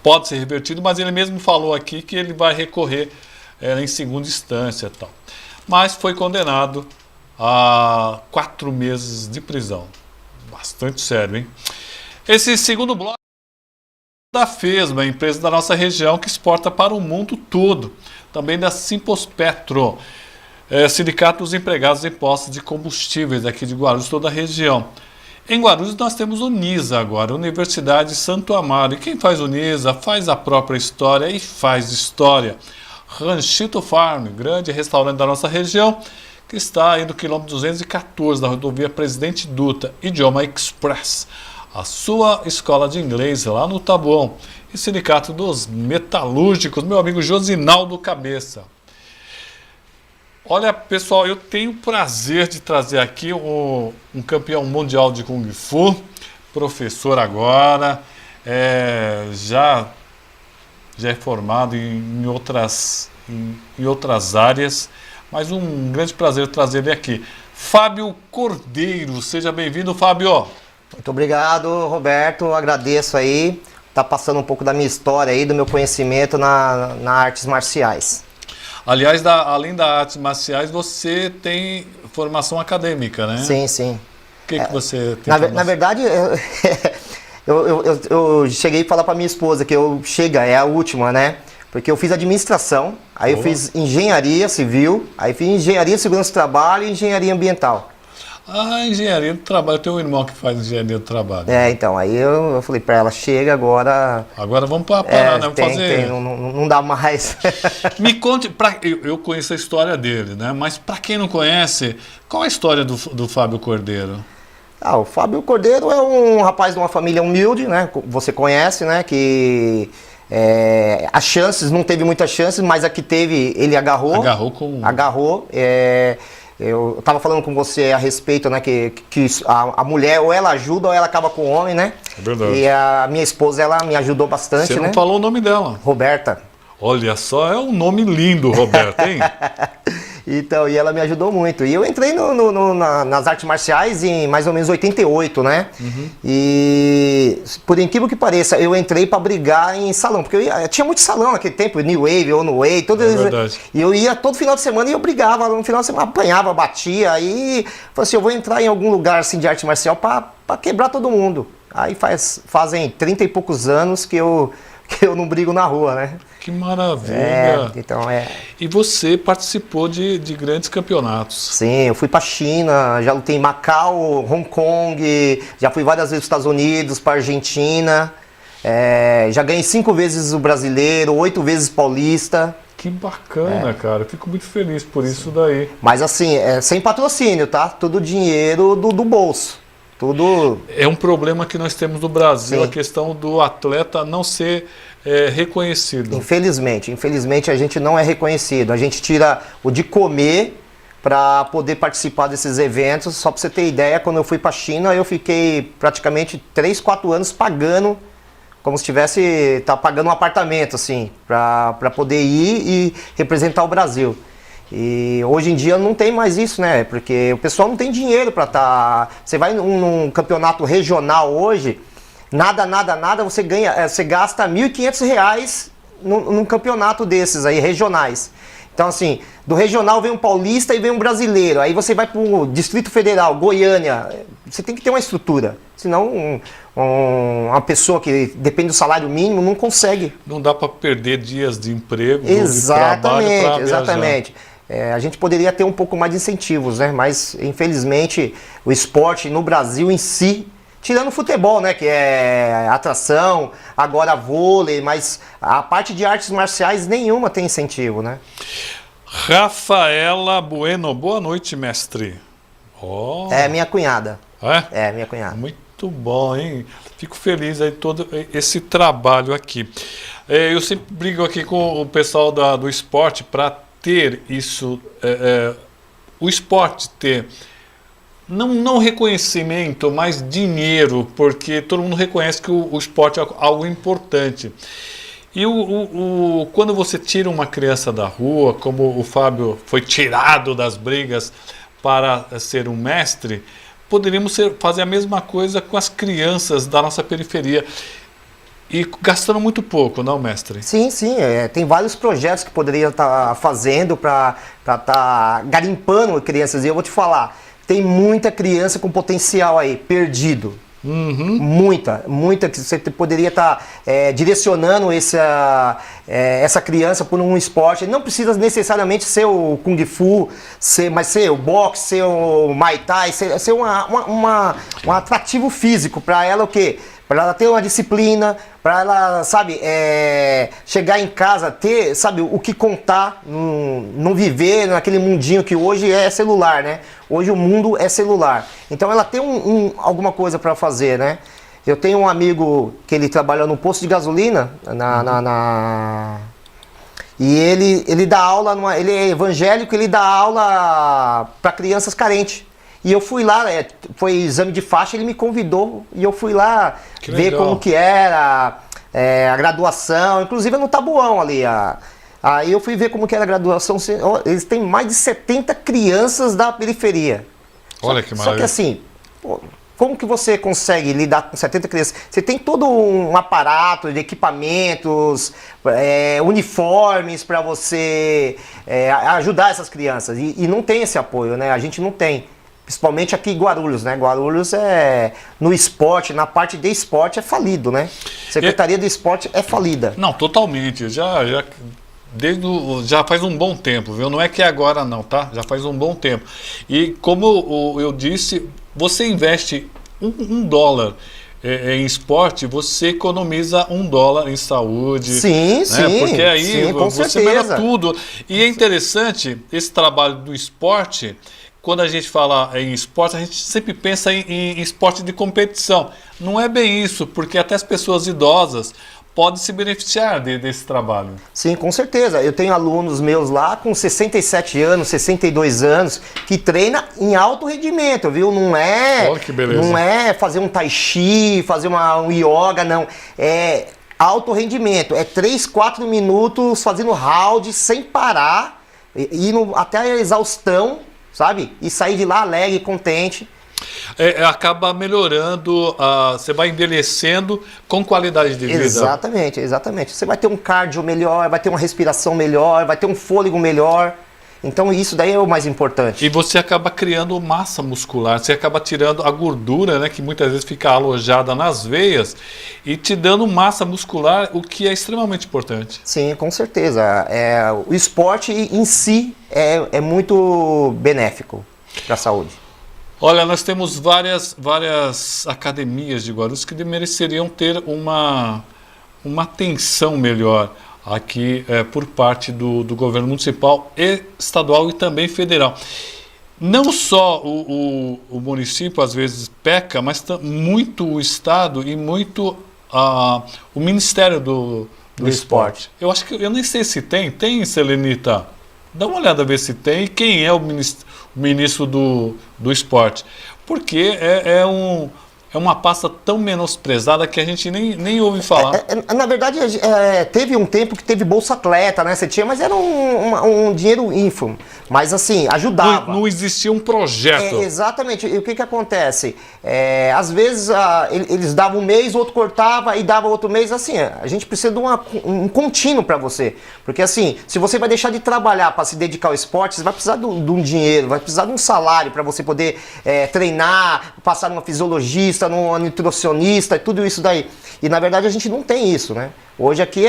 pode ser revertido, mas ele mesmo falou aqui que ele vai recorrer em segunda instância e tal. Mas foi condenado a 4 meses de prisão. Bastante sério, hein? Esse segundo bloco da FESMA, empresa da nossa região que exporta para o mundo todo. Também da Simpospetro, Sindicato dos Empregados em Postos de Combustíveis aqui de Guarulhos, toda a região. Em Guarulhos nós temos o NISA agora, Universidade Santo Amaro. E quem faz o NISA faz a própria história e faz história. Ranchito Farm, grande restaurante da nossa região, que está aí no quilômetro 214 da rodovia Presidente Dutra, Idioma Express. A sua escola de inglês lá no Taboão. E Sindicato dos Metalúrgicos, meu amigo Josinaldo Cabeça. Olha, pessoal, eu tenho o prazer de trazer aqui um campeão mundial de Kung Fu, professor agora, já é formado em outras áreas, mas um grande prazer trazer ele aqui. Fábio Cordeiro, seja bem-vindo, Fábio.
Muito obrigado, Roberto, agradeço aí, tá passando um pouco da minha história aí, do meu conhecimento na artes marciais.
Aliás, além das artes marciais, você tem formação acadêmica, né?
Sim.
O que você tem?
Na verdade, eu cheguei a falar para minha esposa que é a última, né? Porque eu fiz administração, aí eu fiz engenharia civil, aí fiz engenharia de segurança do trabalho e engenharia ambiental.
Engenharia do trabalho, eu tenho um irmão que faz engenharia do trabalho.
Então, aí eu falei para ela, chega agora...
Agora vamos parar, né?
Não dá mais.
Me conte, eu conheço a história dele, né? Mas para quem não conhece, qual é a história do Fábio Cordeiro?
O Fábio Cordeiro é um rapaz de uma família humilde, né? Você conhece, né? Que as chances, não teve muitas chances, mas a que teve, ele agarrou. Agarrou. Eu estava falando com você a respeito, né, que a mulher ou ela ajuda ou ela acaba com o homem, né?
É verdade.
E a minha esposa, ela me ajudou bastante, né?
Você não falou o nome dela.
Roberta.
Olha só, é um nome lindo, Roberta, hein?
Então, e ela me ajudou muito. E eu entrei nas artes marciais em mais ou menos 88, né? Uhum. E, por incrível que pareça, eu entrei para brigar em salão. Porque eu tinha muito salão naquele tempo, New Wave, Ono Way,
verdade.
E eu ia todo final de semana e eu brigava. No final de semana apanhava, batia. Aí, falei assim, eu vou entrar em algum lugar assim, de arte marcial para quebrar todo mundo. Aí fazem 30 e poucos anos que eu não brigo na rua, né?
Que maravilha!
Então
E você participou de grandes campeonatos?
Sim, eu fui para China, já lutei em Macau, Hong Kong, já fui várias vezes para os Estados Unidos, para Argentina, já ganhei 5 vezes o brasileiro, 8 vezes paulista.
Que bacana, cara. Fico muito feliz por isso daí.
Mas assim, sem patrocínio, tá? Tudo dinheiro do bolso. Tudo...
É um problema que nós temos no Brasil, a questão do atleta não ser reconhecido.
Infelizmente a gente não é reconhecido. A gente tira o de comer para poder participar desses eventos. Só para você ter ideia, quando eu fui para a China, eu fiquei praticamente 3, 4 anos pagando, como se tivesse pagando um apartamento, assim, para poder ir e representar o Brasil. E hoje em dia não tem mais isso, né? Porque o pessoal não tem dinheiro para estar... Você vai num campeonato regional hoje, nada, você gasta R$ 1.500 num campeonato desses aí, regionais. Então assim, do regional vem um paulista e vem um brasileiro. Aí você vai para o Distrito Federal, Goiânia. Você tem que ter uma estrutura. Senão uma pessoa que depende do salário mínimo não consegue.
Não dá para perder dias de emprego,
Exatamente. A gente poderia ter um pouco mais de incentivos, né? Mas infelizmente o esporte no Brasil em si, tirando o futebol, né? Que é atração, agora vôlei, mas a parte de artes marciais nenhuma tem incentivo, né?
Rafaela Bueno, boa noite, mestre.
É minha cunhada.
É
minha cunhada.
Muito bom, hein? Fico feliz aí todo esse trabalho aqui. Eu sempre brigo aqui com o pessoal do esporte para ter isso, o esporte ter não reconhecimento, mas dinheiro, porque todo mundo reconhece que o esporte é algo importante. E quando você tira uma criança da rua, como o Fábio foi tirado das brigas para ser um mestre, poderíamos fazer a mesma coisa com as crianças da nossa periferia. E gastando muito pouco, não, mestre?
Sim, tem vários projetos que poderia estar fazendo para estar garimpando crianças. E eu vou te falar, tem muita criança com potencial aí, perdido. Muita que você poderia estar direcionando essa criança por um esporte. Não precisa necessariamente ser o Kung Fu, mas ser o boxe, ser o Muay Thai, ser um atrativo físico para ela, o quê? Para ela ter uma disciplina, para ela, sabe, chegar em casa, ter, sabe, o que contar, não viver naquele mundinho que hoje é celular, né? Hoje o mundo é celular. Então ela tem alguma coisa para fazer, né? Eu tenho um amigo que ele trabalha no posto de gasolina, e ele dá aula, ele é evangélico, ele dá aula para crianças carentes. E eu fui lá, foi exame de faixa, ele me convidou e eu fui lá ver como que era a graduação, inclusive no Tabuão ali. Aí eu fui ver como que era a graduação, eles têm mais de 70 crianças da periferia.
Olha que maravilha.
Só que assim, como que você consegue lidar com 70 crianças? Você tem todo um aparato de equipamentos, uniformes para você ajudar essas crianças e não tem esse apoio, né? A gente não tem. Principalmente aqui em Guarulhos, né? Guarulhos no esporte, na parte de esporte é falido, né? Secretaria do Esporte é falida.
Não, totalmente. Já faz um bom tempo, viu? Não é que é agora não, tá? Já faz um bom tempo. E como eu disse, você investe $1 em esporte, você economiza $1 em saúde.
Sim,
né?
sim.
Porque aí
com
você melhora tudo. E é interessante esse trabalho do esporte. Quando a gente fala em esporte, a gente sempre pensa em esporte de competição. Não é bem isso, porque até as pessoas idosas podem se beneficiar desse trabalho.
Sim, com certeza. Eu tenho alunos meus lá com 67 anos, 62 anos, que treinam em alto rendimento, viu?
Olha que beleza.
Não é fazer um tai chi, fazer um yoga, não. É alto rendimento. É 3, 4 minutos fazendo round sem parar, indo até a exaustão, sabe? E sair de lá alegre, contente.
Acaba melhorando, você vai envelhecendo com qualidade de vida.
Exatamente. Você vai ter um cardio melhor, vai ter uma respiração melhor, vai ter um fôlego melhor. Então isso daí é o mais importante.
E você acaba criando massa muscular, você acaba tirando a gordura, né, que muitas vezes fica alojada nas veias e te dando massa muscular, o que é extremamente importante.
Sim, com certeza. O esporte em si é muito benéfico para a saúde.
Olha, nós temos várias academias de Guarulhos que mereceriam ter uma atenção melhor aqui por parte do governo municipal, estadual e também federal. Não só o município às vezes peca, mas muito o Estado e muito o Ministério do Esporte. Eu acho que, eu nem sei se tem, Selenita? Dá uma olhada a ver se tem e quem é o ministro do Esporte. Porque é uma pasta tão menosprezada que a gente nem ouve falar.
Na verdade, teve um tempo que teve Bolsa Atleta, né? Você tinha, mas era um dinheiro ínfimo. Mas assim, ajudava.
Não existia um projeto.
Exatamente. E o que acontece? Às vezes eles davam um mês, o outro cortava e dava outro mês. Assim, a gente precisa de um contínuo para você. Porque assim, se você vai deixar de trabalhar para se dedicar ao esporte, você vai precisar de um dinheiro, vai precisar de um salário para você poder treinar, passar numa fisiologista, num nutricionista e tudo isso daí. E na verdade a gente não tem isso, né? Hoje aqui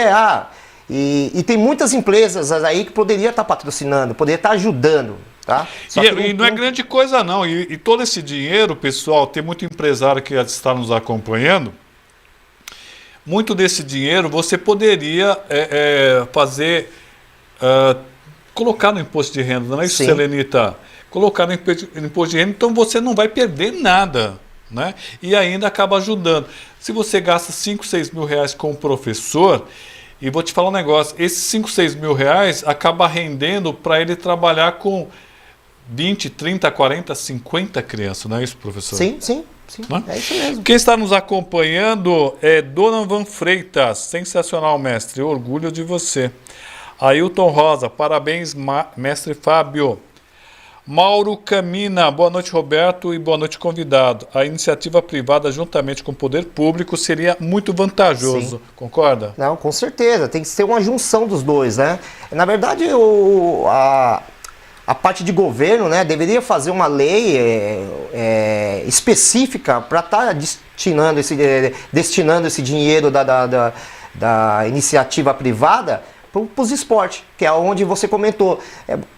e tem muitas empresas aí que poderia estar patrocinando, poderia estar ajudando, tá?
E não é grande coisa não, e todo esse dinheiro, pessoal, tem muito empresário que está nos acompanhando, muito desse dinheiro você poderia fazer, colocar no imposto de renda, não é isso, Selenita? Colocar no imposto de renda, então você não vai perder nada, né? E ainda acaba ajudando. Se você gasta 5, 6 mil reais com um professor, e vou te falar um negócio, esses 5, 6 mil reais acaba rendendo para ele trabalhar com 20, 30, 40, 50 crianças, não é isso, professor?
Sim,
né?
É isso mesmo.
Quem está nos acompanhando é Donovan Freitas, sensacional, mestre, orgulho de você. Ailton Rosa, parabéns, mestre Fábio. Mauro Camina, boa noite, Roberto, e boa noite, convidado. A iniciativa privada, juntamente com o poder público, seria muito vantajoso,
Sim.
Concorda?
Não, com certeza, tem que ser uma junção dos dois, né? Na verdade, a parte de governo, né, deveria fazer uma lei específica para estar destinando esse dinheiro da iniciativa privada para os esportes, que é onde você comentou.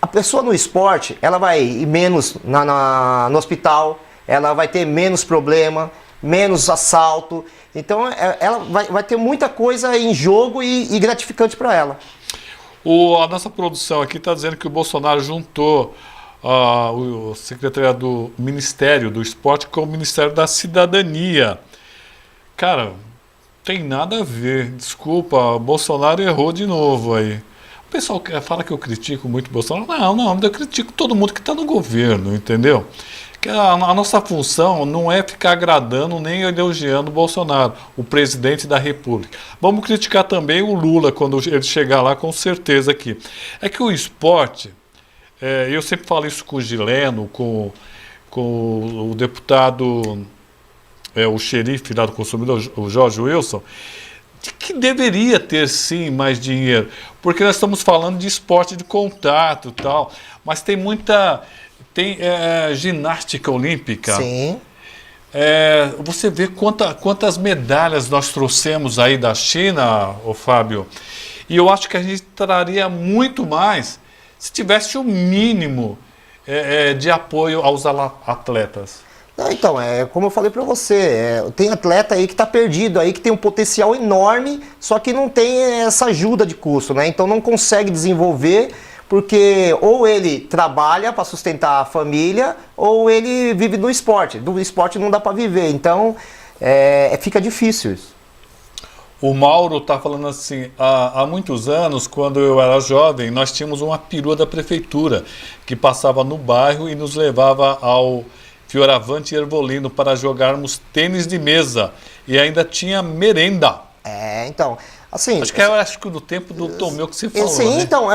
A pessoa no esporte, ela vai ir menos no hospital, ela vai ter menos problema, menos assalto. Então, ela vai ter muita coisa em jogo e gratificante para ela.
A nossa produção aqui está dizendo que o Bolsonaro juntou o secretariado do Ministério do Esporte com o Ministério da Cidadania. Cara, tem nada a ver. Desculpa, o Bolsonaro errou de novo aí. O pessoal fala que eu critico muito o Bolsonaro. Não, eu critico todo mundo que está no governo, entendeu? Que a nossa função não é ficar agradando nem elogiando o Bolsonaro, o presidente da República. Vamos criticar também o Lula quando ele chegar lá, com certeza aqui. É que o esporte, eu sempre falo isso com o Gileno, com o deputado, o xerife lá do consumidor, o Jorge Wilson, de que deveria ter sim mais dinheiro, porque nós estamos falando de esporte de contato e tal, mas tem muita... Tem ginástica olímpica.
Sim.
Você vê quantas medalhas nós trouxemos aí da China, Fábio, e eu acho que a gente traria muito mais se tivesse o mínimo de apoio aos atletas.
Então, como eu falei para você, tem atleta aí que está perdido, aí que tem um potencial enorme, só que não tem essa ajuda de custo, né? Então não consegue desenvolver, porque ou ele trabalha para sustentar a família, ou ele vive do esporte. Do esporte não dá para viver, então fica difícil isso.
O Mauro está falando assim, há muitos anos, quando eu era jovem, nós tínhamos uma perua da prefeitura, que passava no bairro e nos levava ao Fioravante Ervolino para jogarmos tênis de mesa, e ainda tinha merenda.
Então... Assim,
acho que do tempo do Tomeu que você falou,
sim,
né?
Então,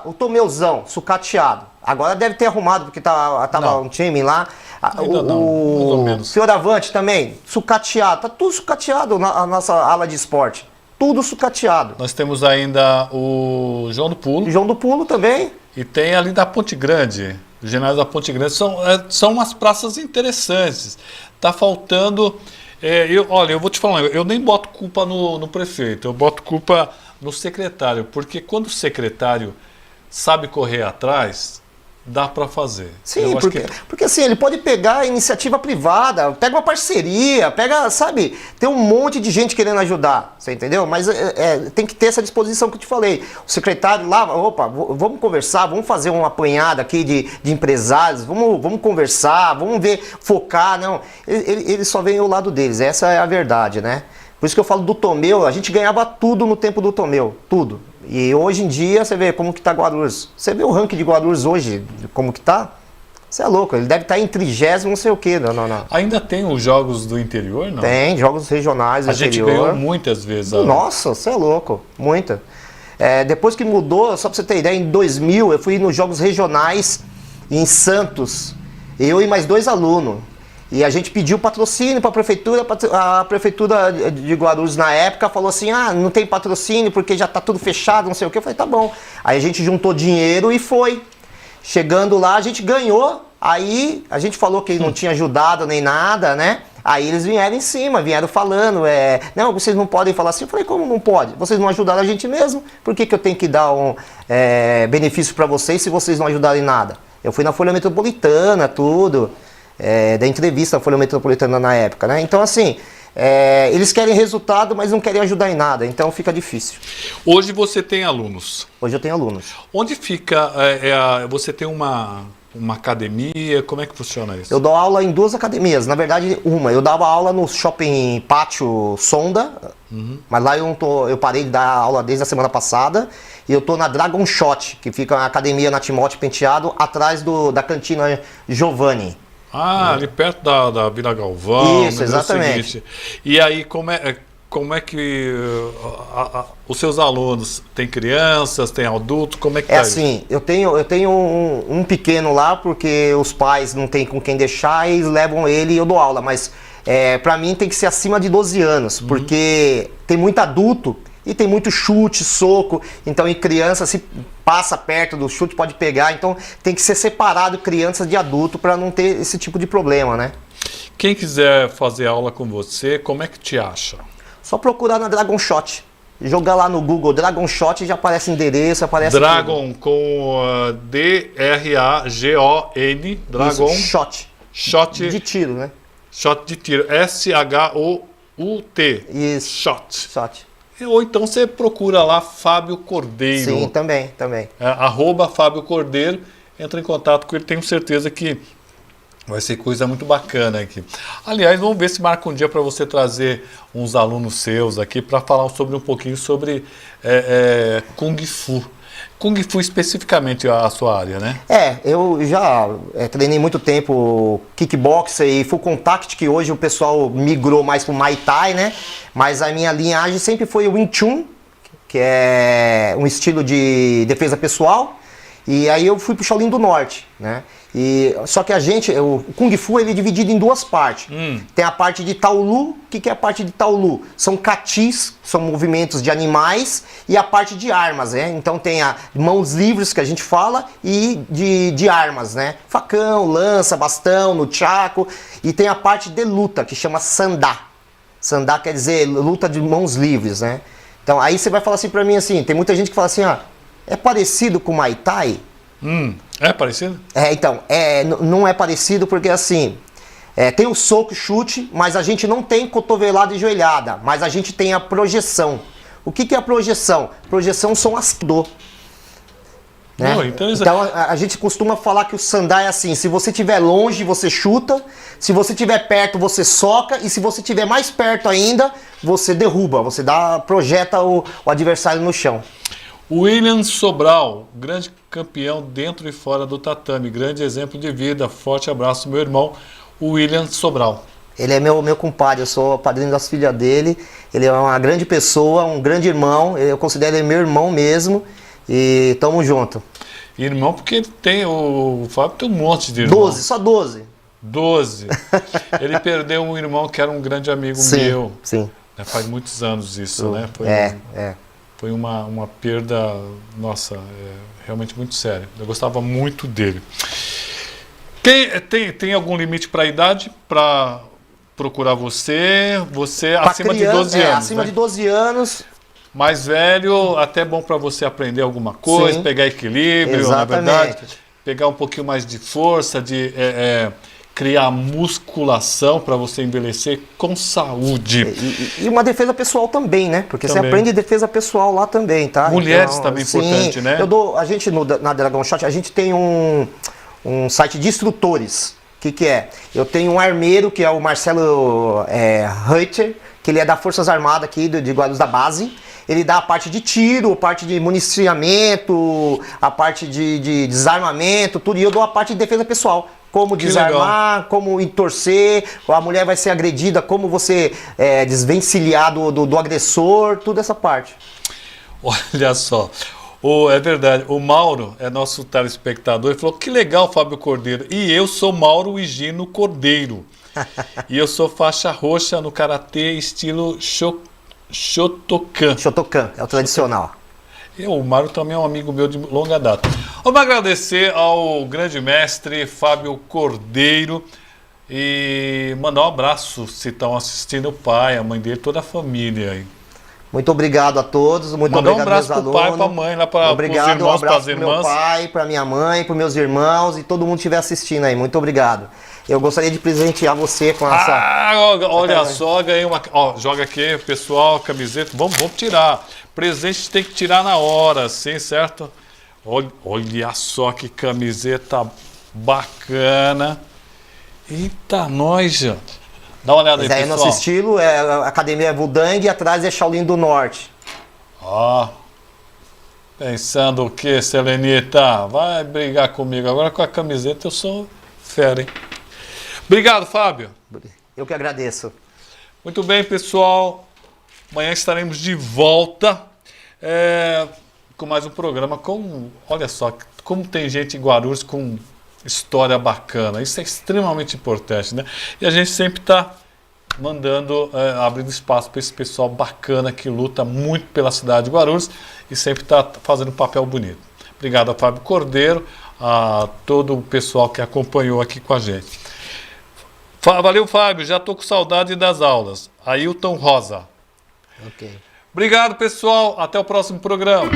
o Tomeuzão, sucateado. Agora deve ter arrumado, porque tava um time lá. O Fioravante também, sucateado. Tá tudo sucateado na nossa ala de esporte. Tudo sucateado.
Nós temos ainda o João do Pulo.
João do Pulo também.
E tem ali da Ponte Grande. O ginásio da Ponte Grande. São umas praças interessantes. Tá faltando... eu vou te falar, eu nem boto culpa no prefeito, eu boto culpa no secretário, porque quando o secretário sabe correr atrás, dá para fazer.
Sim, porque assim, ele pode pegar a iniciativa privada, pega uma parceria, sabe, tem um monte de gente querendo ajudar, você entendeu? Mas tem que ter essa disposição que eu te falei. O secretário lá, vamos conversar, vamos fazer uma apanhada aqui de empresários, vamos conversar, vamos ver, focar, não. Ele só vem ao lado deles, essa é a verdade, né? Por isso que eu falo do Tomeu, a gente ganhava tudo no tempo do Tomeu, tudo. E hoje em dia, você vê como que tá Guarulhos. Você vê o ranking de Guarulhos hoje, como que tá? Você é louco, ele deve estar em 30º, não sei o quê. Não.
Ainda tem os jogos do interior, não?
Tem, jogos regionais do interior.
A gente ganhou muitas vezes.
Nossa, você é louco, muita. Depois que mudou, só pra você ter ideia, em 2000 eu fui nos jogos regionais em Santos, eu e mais 2 alunos. E a gente pediu patrocínio para a prefeitura de Guarulhos na época falou assim, não tem patrocínio porque já está tudo fechado, não sei o que. Eu falei, tá bom. Aí a gente juntou dinheiro e foi. Chegando lá, a gente ganhou, aí a gente falou que não tinha ajudado nem nada, né? Aí eles vieram em cima, vieram falando, não, vocês não podem falar assim. Eu falei, como não pode? Vocês não ajudaram a gente mesmo, por que eu tenho que dar um benefício para vocês se vocês não ajudarem nada? Eu fui na Folha Metropolitana, tudo. Da entrevista da Folha Metropolitana na época, né? Então, assim, eles querem resultado, mas não querem ajudar em nada, então fica difícil.
Hoje você tem alunos?
Hoje eu tenho alunos.
Onde fica, você tem uma academia, como é que funciona isso?
Eu dou aula em 2 academias, na verdade uma, eu dava aula no Shopping Pátio Sonda, mas lá eu parei de dar aula desde a semana passada, e eu tô na Dragon Shot, que fica na academia na Timóteo Penteado, atrás da cantina Giovanni.
Ali perto da Vila Galvão.
Isso, exatamente.
E aí, como é que os seus alunos, tem crianças, tem adultos, como é que tá
assim,
isso?
eu tenho um pequeno lá, porque os pais não tem com quem deixar e eles levam ele e eu dou aula, mas pra mim tem que ser acima de 12 anos, porque tem muito adulto e tem muito chute, soco, então em criança se passa perto do chute pode pegar, então tem que ser separado criança de adulto para não ter esse tipo de problema, né?
Quem quiser fazer aula com você, como é que te acha?
Só procurar na Dragon Shot. Jogar lá no Google Dragon Shot, já aparece endereço, aparece
Dragon
tudo.
com D-R-A-G-O-N. Dragon.
Isso, Shot.
Shot.
De tiro, né?
Shot de tiro. S-H-O-U-T.
Isso.
Shot.
Shot.
Ou então você procura lá Fábio Cordeiro.
Sim, também.
@Fábio Cordeiro. Entra em contato com ele, tenho certeza que vai ser coisa muito bacana aqui. Aliás, vamos ver se marca um dia para você trazer uns alunos seus aqui para falar um pouquinho sobre Kung Fu. Kung Fu especificamente a sua área, né?
Eu já treinei muito tempo kickboxer e full contact, que hoje o pessoal migrou mais pro Muay Thai, né? Mas a minha linhagem sempre foi o Wing Chun, que é um estilo de defesa pessoal. E aí eu fui pro Shaolin do Norte, né? Só que o Kung Fu ele é dividido em duas partes. Tem a parte de Taolu. O que é a parte de Taolu? São katis, são movimentos de animais, e a parte de armas, né? Então tem a mãos livres, que a gente fala, e de armas, né? Facão, lança, bastão, nunchaku. E tem a parte de luta, que chama Sandá. Sandá quer dizer luta de mãos livres, né? Então aí você vai falar assim pra mim, assim, tem muita gente que fala assim, é parecido com o Muay Thai?
É parecido?
Então, não é parecido porque assim, tem o soco e chute, mas a gente não tem cotovelada e joelhada, mas a gente tem a projeção. O que é a projeção? Projeção são as do. Né? Então a gente costuma falar que o Sandá é assim, se você estiver longe você chuta, se você estiver perto você soca, e se você estiver mais perto ainda, você derruba, você projeta o adversário no chão.
William Sobral, grande campeão dentro e fora do tatame, grande exemplo de vida. Forte abraço, meu irmão, William Sobral.
Ele é meu compadre, eu sou padrinho das filhas dele, ele é uma grande pessoa, um grande irmão, eu considero ele meu irmão mesmo, e tamo junto.
Irmão, porque o Fábio tem um monte de irmãos.
12, só 12.
12. Ele perdeu um irmão que era um grande amigo meu.
Sim.
Faz muitos anos isso, né? Foi uma perda, nossa, realmente muito séria. Eu gostava muito dele. Tem algum limite para a idade para procurar você? Você pra acima de 12 anos.
Acima
né?
de 12 anos.
Mais velho, até bom para você aprender alguma coisa, pegar equilíbrio,
exatamente.
Na verdade. Pegar um pouquinho mais de força, de criar musculação para você envelhecer com saúde.
E uma defesa pessoal também, né? Porque você aprende defesa pessoal lá também, tá?
Mulheres também importante, né?
A gente na Dragon Shot, a gente tem um site de instrutores. O que é? Eu tenho um armeiro, que é o Marcelo Reuter, que ele é da Forças Armadas aqui de Guarulhos da Base. Ele dá a parte de tiro, a parte de municiamento, a parte de desarmamento, tudo. E eu dou a parte de defesa pessoal. Como desarmar, como entorcer, a mulher vai ser agredida, como você desvencilhar do agressor, toda essa parte.
Olha só, é verdade, o Mauro é nosso telespectador, ele falou que legal, Fábio Cordeiro, e eu sou Mauro Higino Cordeiro, e eu sou faixa roxa no Karatê estilo Shotokan.
Shotokan, é o tradicional.
O Mário também é um amigo meu de longa data. Vamos agradecer ao grande mestre Fábio Cordeiro e mandar um abraço, se estão assistindo, o pai, a mãe dele, toda a família.
Muito obrigado a todos, muito
mandar
obrigado
aos alunos. Mandar um abraço pro pai, pra mãe, lá para os irmãos, para as irmãs.
Meu pai, para minha mãe, para meus irmãos e todo mundo que estiver assistindo aí. Muito obrigado. Eu gostaria de presentear você com essa...
olha só, ganhei uma... joga aqui, pessoal, camiseta. Vamos tirar. Presente tem que tirar na hora, sim, certo? Olha só que camiseta bacana. Eita, nós, já. Dá uma olhada aí, pessoal.
Nosso estilo é a Academia Wudang e atrás é Shaolin do Norte.
Pensando o que, Selenita? Vai brigar comigo. Agora com a camiseta eu sou fera, hein? Obrigado, Fábio.
Eu que agradeço.
Muito bem, pessoal. Amanhã estaremos de volta com mais um programa. Olha só, como tem gente em Guarulhos com história bacana. Isso é extremamente importante, né? E a gente sempre está abrindo espaço para esse pessoal bacana que luta muito pela cidade de Guarulhos e sempre está fazendo um papel bonito. Obrigado a Fábio Cordeiro, a todo o pessoal que acompanhou aqui com a gente. Valeu, Fábio, já estou com saudade das aulas. Ailton Rosa.
Ok.
Obrigado, pessoal. Até o próximo programa.